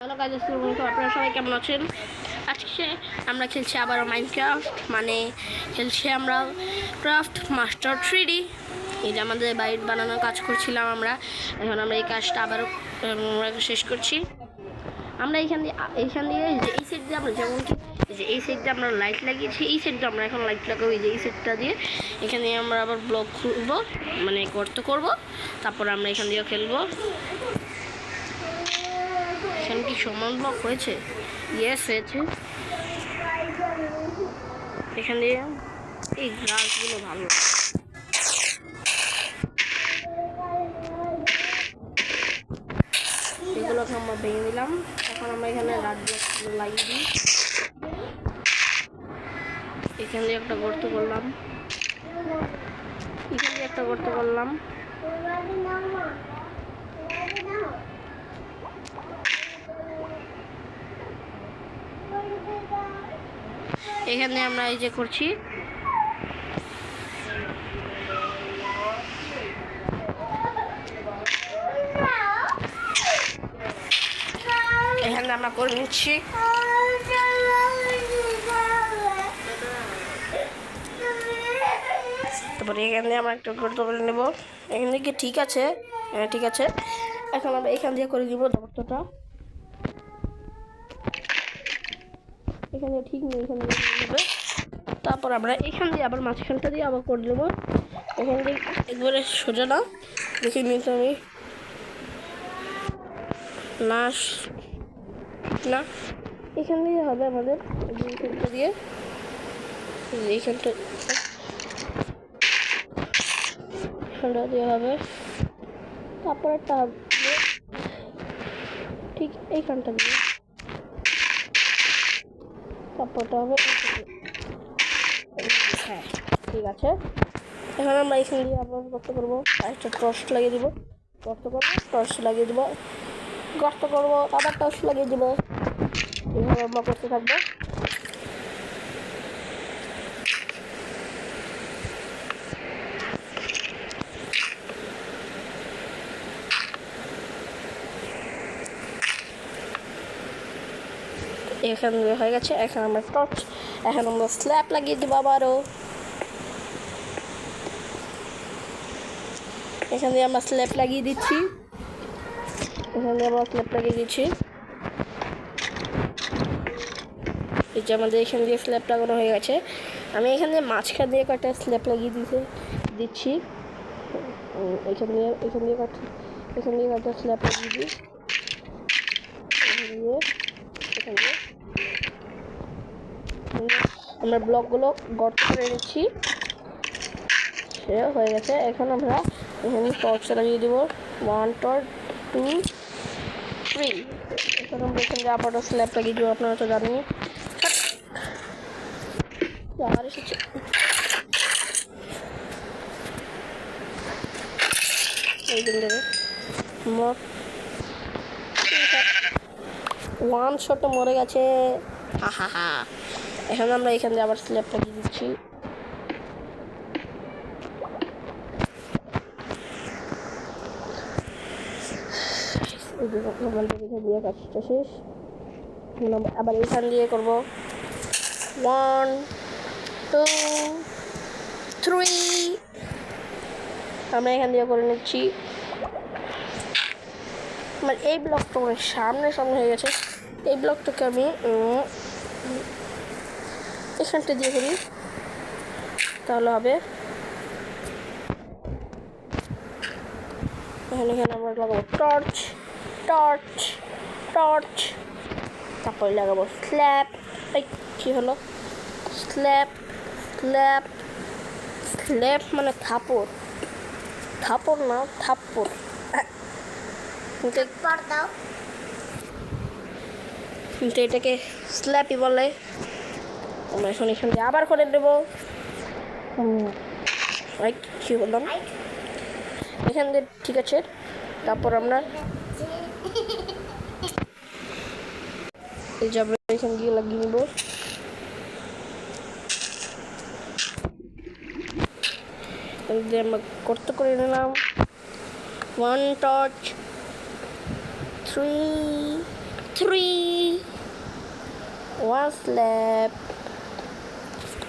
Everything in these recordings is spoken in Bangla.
হ্যালো গাইস, আসসালামু আলাইকুম। আপনারা সবাই কেমন আছেন? আজকে আমরা খেলছি আবারও মাইনক্রাফট, মানে খেলছি আমরা ক্রাফট মাস্টার 3D। এই যে আমাদের বাড়ির বানানোর কাজ করছিলাম আমরা, এখন আমরা এই কাজটা আবারও শেষ করছি। আমরা এইখান দিয়ে যে এই সাইড দিয়ে আমরা যেমন কি যে এই সাইড দিয়ে আমরা লাইট লাগিয়েছি, এই সাইড দিয়ে আমরা এখন লাইট লাগাবো। এই যে এই সাইডটা দিয়ে এখানে আমরা আবার ব্লক খুলবো, মানে গর্ত করবো, তারপর আমরা এখান দিয়েও খেলবো। এখানে কি সমান ব্লক হয়েছে? ইয়েস, হয়েছে। এখানে এই গাছগুলো ভালো, এগুলোকে আমরা ভেঙে দিলাম। এখন আমরা এখানে রাত ব্লকগুলো লাগিয়ে দিই। এখান দিয়ে একটা গর্ত করলাম, এখান দিয়ে একটা গর্ত করলাম। এখানে আমরা এই যে করছি, এখানে আমরা করে নিচ্ছি। তারপরে এখানে আমরা একটা গর্ত করে নেব। এখান থেকে ঠিক আছে, হ্যাঁ ঠিক আছে। এখন আমরা এখান দিয়ে করে দিব গর্তটা। এখানে ঠিক নেই, এখানে নেবে। তারপর আমরা এখান দিয়ে আবার মাঝখানটা দিয়ে আবার করে দেবো। এখান দিয়ে একবারে সোজা না, দেখে নিতে আমি না এখান দিয়ে হবে আমাদের এইখানটা দিয়ে, এইখানটা দিয়ে হবে। তারপর একটা হবে ঠিক এইখানটা দিয়ে, তারপরটা হবে। হ্যাঁ ঠিক আছে। এখন আমরা এখান দিয়ে আবার গর্ত করবো, একটা টর্চ লাগিয়ে দিব, গর্ত করবো, টর্চ লাগিয়ে দেবো, গর্ত করবো, আবার টর্চ লাগিয়ে দেবো। এইভাবে আমরা করতে থাকবো। এখান হয়ে গেছে। এখন আমরা টর্চ, এখন আমরা স্ল্যাব লাগিয়ে দেবো আবারও। এখান দিয়ে আমরা স্ল্যাব লাগিয়ে দিচ্ছি, এখান দিয়ে আমরা স্ল্যাব লাগিয়ে দিচ্ছি। এই যে আমাদের এখান দিয়ে স্ল্যাব লাগানো হয়ে গেছে। আমি এখান দিয়ে মাঝখান দিয়ে কয়েকটা স্ল্যাব লাগিয়ে দিচ্ছি। এখান দিয়ে কয়েকটা স্ল্যাব লাগিয়ে দিই। এখান দিয়ে আমরা ব্লকগুলো গর্ত করে নিচ্ছি, সে হয়ে গেছে। এখন আমরা এখানে টর্চ লাগিয়ে দেবো, 1 টর্চ 2 3। এখন আমরা এখানে আবারও স্ল্যাব লাগিয়ে দেবো, আপনারা তো জানেন। আর এসেছে এই দিন দেবে ওয়ান শটে মরে গেছে। হা। এখন আমরা এখান দিয়ে আবার স্ল্যাব লাগিয়ে দিচ্ছি। দিয়ে কাজটা শেষ। আবার এখান দিয়ে করবো 1 2 3। আমরা এখান দিয়ে করে নিচ্ছি। আমার এই ব্লকটা অনেক সামনে হয়ে গেছে। এই ব্লকটাকে আমি এখানটা দিয়ে করি, তাহলে হবে। এখানে আমরা লাগাবো টর্চ, তারপরে লাগাবো স্ল্যাব। এই কী হলো? স্ল্যাব মানে থাপড় না, থাপ্পড়। কিন্তু এটাকে স্ল্যাপই বলে। আমরা এখন এখান দিয়ে আবার করে দেবো। কি বললাম? এখান দিয়ে ঠিক আছে। তারপর আমরা এই যাবে এখান দিয়ে লাগিয়ে নেব। আমরা করতে করে নিলাম 1 টর্চ 3 3 1 স্ল্যাব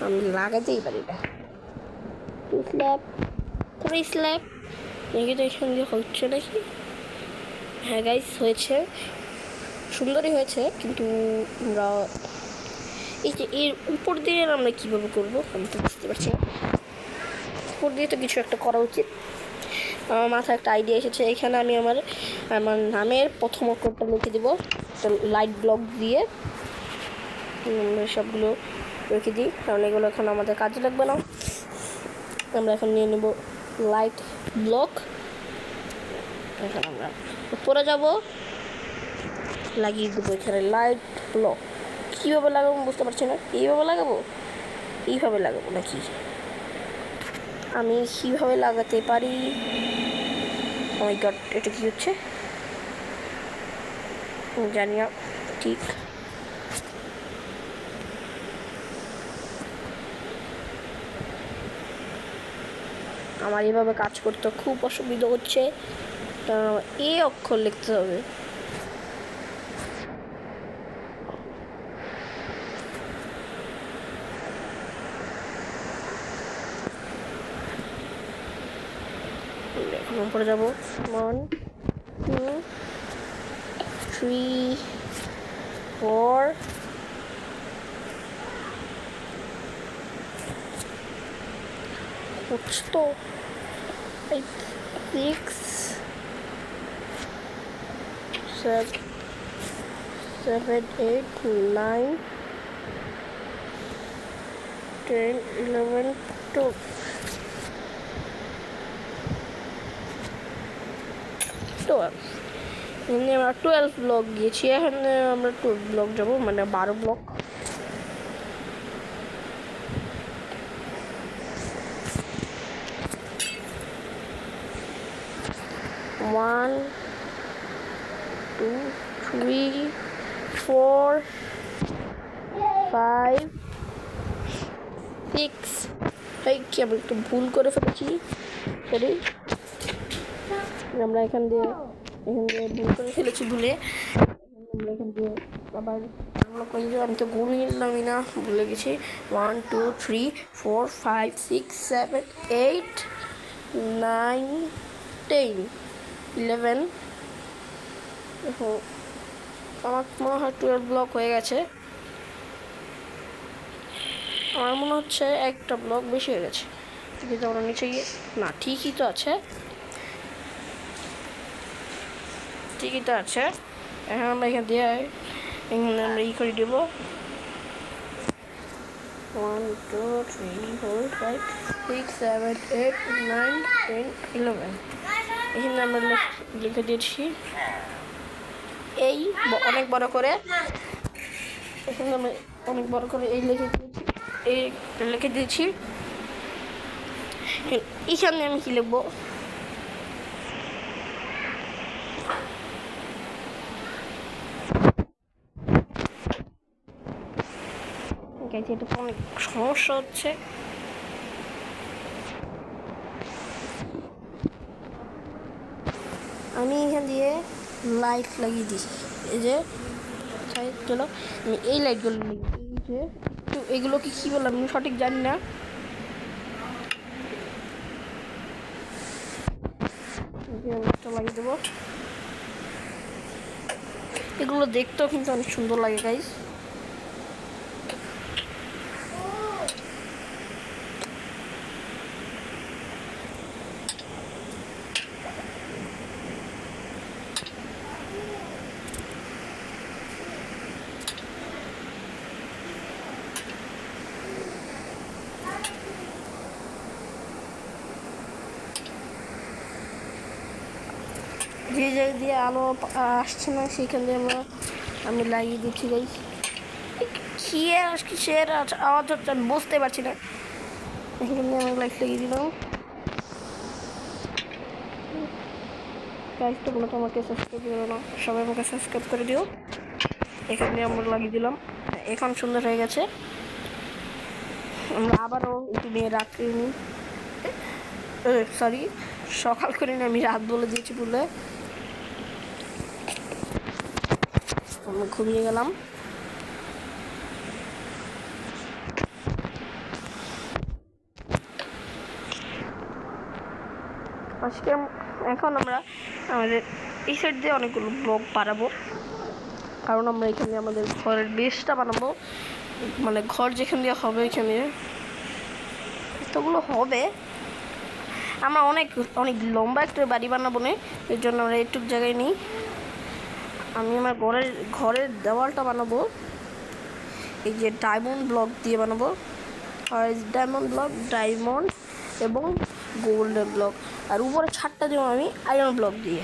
আমি লাগাতেই পারি না 2 স্ল্যাব 3 স্ল্যাব দেখি তো এখান দিয়ে হচ্ছে নাকি হ্যাঁ গাইস হয়েছে সুন্দরই হয়েছে কিন্তু আমরা এই যে এর উপর দিয়ে আমরা কীভাবে করবো আমি তো বুঝতে পারছি না উপর দিয়ে তো কিছু একটা করা উচিত আমার মাথায় একটা আইডিয়া এসেছে এখানে আমি আমার নামের প্রথম অক্ষরটা লিখে দেবো লাইট ব্লক দিয়ে সবগুলো রেখে দিই কারণ এগুলো এখন আমাদের কাজে লাগবে না আমরা এখন নিয়ে নেব লাইট ব্লক এখন আমরা উপরে যাব লাগিয়ে দেবো এখানে লাইট ব্লক কীভাবে লাগাবো বুঝতে পারছি না এইভাবে লাগাবো নাকি আমি কীভাবে লাগাতে পারি মাই গড এটা কী হচ্ছে জানি না ঠিক আমার এভাবে কাজ করতে খুব অসুবিধা হচ্ছে কারণ আমার এই অক্ষর লিখতে হবে এখন উপরে যাবো 1 2 3 4 হচ্ছে তো 6 7 8 9 10 11 12 এখানে আমরা 12 ব্লক গিয়েছি এখানে আমরা 12 ব্লক যাবো মানে 12 ব্লক One, 2, 3, 4, 5, 6 এই কি আমি একটু ভুল করে ফেলেছি সরি আমরা এখান দিয়ে ভুল করে ফেলেছি ভুলে আমরা এখান দিয়ে আবার আমি তো ঘুমিয়ে নিলামই না ভুলে গেছি 1 2 3 4 5 6 7 8 9 10 11 আমার মনে হয় 12 ব্লক হয়ে গেছে আমার মনে হচ্ছে একটা ব্লক বেশি হয়ে গেছে কিন্তু আমরা নিচে গিয়ে না ঠিকই তো আছে এখন আমরা এখান দিয়ে এখানে আমরা ই করে দেবো 1 2 3 4 5 6 7 8 9 10 11 এখানে আমরা লিখে দিয়েছি এই অনেক বড় করে এখানে আমি অনেক বড় করে এই লিখে দিয়েছি এখানে আমি কি লিখবো এটা তো অনেক সমস্যা হচ্ছে আমি এখান দিয়ে লাইট লাগিয়ে দিই এই যে চলো আমি এই লাইটগুলো লাগিয়ে তো এগুলোকে কী বললাম আমি সঠিক জানি না লাগিয়ে দেবো এগুলো দেখতেও কিন্তু অনেক সুন্দর লাগে গাইস যে জায়গা দিয়ে আলো আসছে না সেখান দিয়ে আমি লাগিয়ে দিচ্ছি গাইস কিসের আওয়াজ হচ্ছে আমি বুঝতে পারছি না এখান দিয়ে আমি লাইট লাগিয়ে দিলাম গাইস তোমরা তো আমাকে সাবস্ক্রাইব করো না সবাই আমাকে সাবস্ক্রাইব করে দিও এখান দিয়ে আমরা লাগিয়ে দিলাম এখন সুন্দর হয়ে গেছে আমরা আবারও একটু নিয়ে রাত্রি নিই সরি সকাল করে আমি রাত বলে দিয়েছি বলে আমি ঘুমিয়ে গেলাম। আজকে এখন আমরা আমাদের এই সাইড দিয়ে অনেকগুলো ব্লগ বানাবো, কারণ আমরা এখানে আমাদের ঘরের বেসটা বানাবো, মানে ঘর যেখান দিয়ে হবে এখানে এতগুলো হবে। আমরা অনেক অনেক লম্বা একটা বাড়ি বানাবো না, এর জন্য আমরা একটু জায়গায় নিই। আমি আমার ঘরের দেওয়ালটা বানাবো এই যে ডায়মন্ড ব্লক দিয়ে বানাবো, আর ডায়মন্ড এবং গোল্ডেন ব্লক, আর উপরে ছাদটা দেবো আমি আয়রন ব্লক দিয়ে,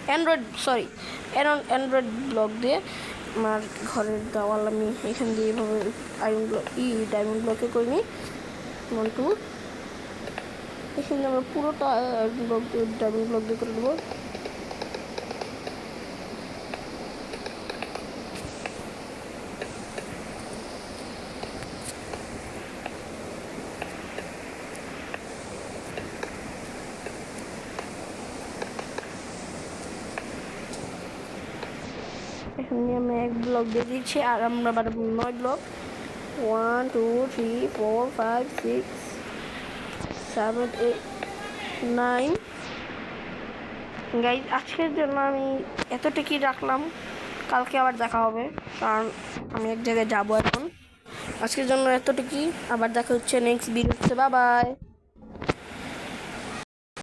অ্যান্ড্রয়েড ব্লক দিয়ে। আমার ঘরের দেওয়াল আমি এখান দিয়ে এভাবে ডায়মন্ড ব্লকে করে নিই 1 2। এখানে আমরা পুরোটা ডায়মন্ড ব্লক দিয়ে করে দেবো। এখানে আমি 1 ব্লক দিয়ে দিচ্ছি, আর আমরা বানাবো 9 ব্লক। 1 2 3 4 5 6 7 8 9। গাইজ আজকের জন্য আমি এতটুকুই রাখলাম, কালকে আবার দেখা হবে, কারণ আমি এক জায়গায় যাবো এখন। আজকের জন্য এতটুকুই, আবার দেখা হচ্ছে নেক্সট ভিডিওতে। Bye bye.